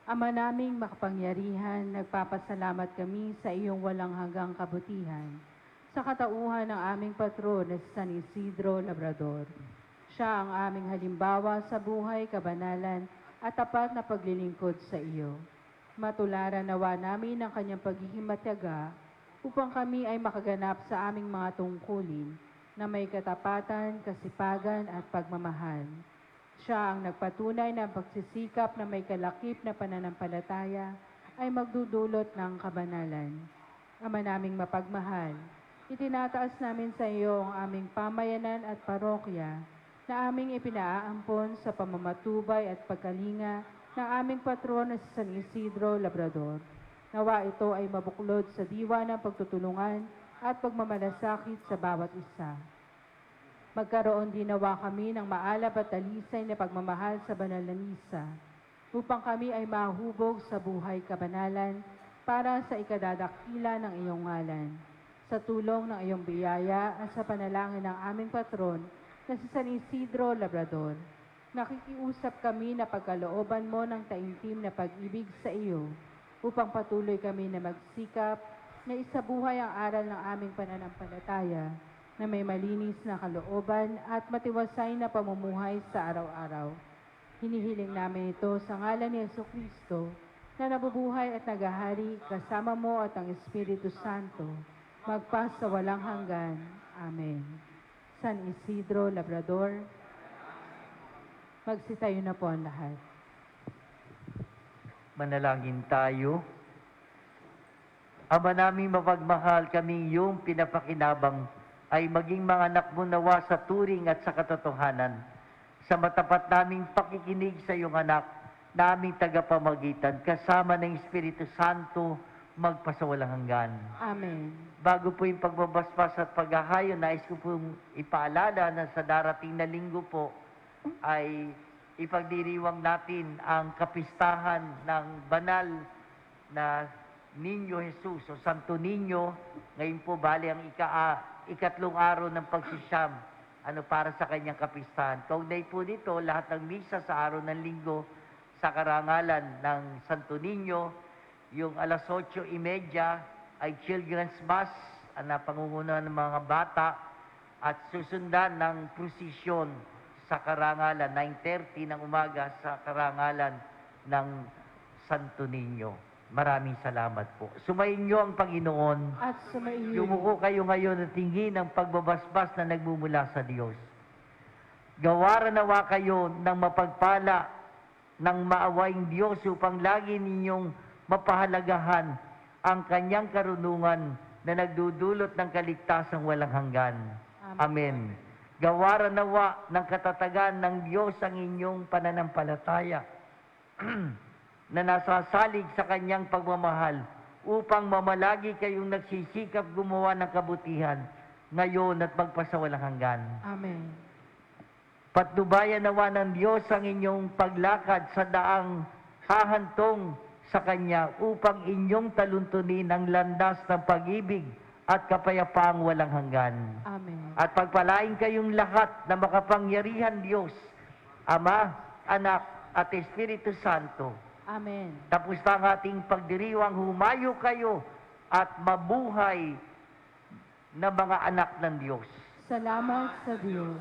Ama naming makapangyarihan, nagpapasalamat kami sa iyong walang hanggang kabutihan sa katauhan ng aming patron na si San Isidro Labrador. Siya ang aming halimbawa sa buhay, kabanalan at tapat na paglilingkod sa iyo. Matularan nawa namin ang kanyang pagiging matyaga upang kami ay makaganap sa aming mga tungkulin na may katapatan, kasipagan at pagmamahal. Siya ang nagpatunay na ang pagsisikap na may kalakip na pananampalataya ay magdudulot ng kabanalan. Ama naming mapagmahal, itinataas namin sa iyo ang aming pamayanan at parokya na aming ipinaampon sa pamamatubay at pagkalinga ng aming patron na si San Isidro Labrador. Nawa ito ay mabuklod sa diwa ng pagtutulungan at pagmamalasakit sa bawat isa. Magkaroon din nawa kami ng maalab at talisay na pagmamahal sa banal na misa, upang kami ay mahubog sa buhay kabanalan para sa ikadadakila ng iyong ngalan. Sa tulong ng iyong biyaya at sa panalangin ng aming patron na si San Isidro Labrador, nakikiusap kami na pagkalooban mo ng taimtim na pag-ibig sa iyo, upang patuloy kami na magsikap na isabuhay ang aral ng aming pananampalataya na may malinis na kalooban at matiwasay na pamumuhay sa araw-araw. Hinihiling namin ito sa ngalan ni Jesucristo na nabubuhay at nagahari kasama mo at ang Espiritu Santo, magpa sa walang hanggan. Amen. San Isidro Labrador, magsitayo na po ang lahat. Manalangin tayo. Ama naming mapagmahal, kami iyong pinapakinabang ay maging mga anak mo nawa sa turing at sa katotohanan. Sa matapat naming pakikinig sa iyong anak, naming tagapamagitan, kasama ng Espiritu Santo, magpasawalang hanggan. Amen. Bago po yung pagbabasbas at paghahayo, nais ko pong ipaalala na sa darating na linggo po ay ipagdiriwang natin ang kapistahan ng banal na Niño Jesus o Santo Niño. Ngayon po bali ang ikatlong araw ng pagsisiyam para sa kanyang kapistahan. Kaugnay po dito, lahat ng misa sa araw ng linggo sa karangalan ng Santo Niño, yung alas 8:30 ay Children's Mass, na pangunguna ng mga bata, at susundan ng prosesyon sa karangalan, 9:30 ng umaga sa karangalan ng Santo Niño. Maraming salamat po. Sumayin niyo ang Panginoon. At sumaiyo. Yumuko kayo ngayon at tingin ang pagbabasbas na nagmumula sa Diyos. Gawaran nawa kayo ng mapagpala ng maawaing Diyos upang lagi ninyong mapahalagahan ang kanyang karunungan na nagdudulot ng kaligtasang walang hanggan. Amen. Gawaran nawa ng katatagan ng Diyos ang inyong pananampalataya na nasasalig sa kanyang pagmamahal upang mamalagi kayong nagsisikap gumawa ng kabutihan ngayon at magpasawalang hanggan. Amen. Patnubayan nawa ng Diyos ang inyong paglakad sa daang hahantong sa Kanya upang inyong taluntunin ang landas ng pag-ibig at kapayapaang walang hanggan. Amen. At pagpalain kayong lahat na makapangyarihan Diyos, Ama, Anak, at Espiritu Santo. Amen. Tapos na ang ating pagdiriwang, humayo kayo at mabuhay na mga anak ng Diyos. Salamat sa Diyos.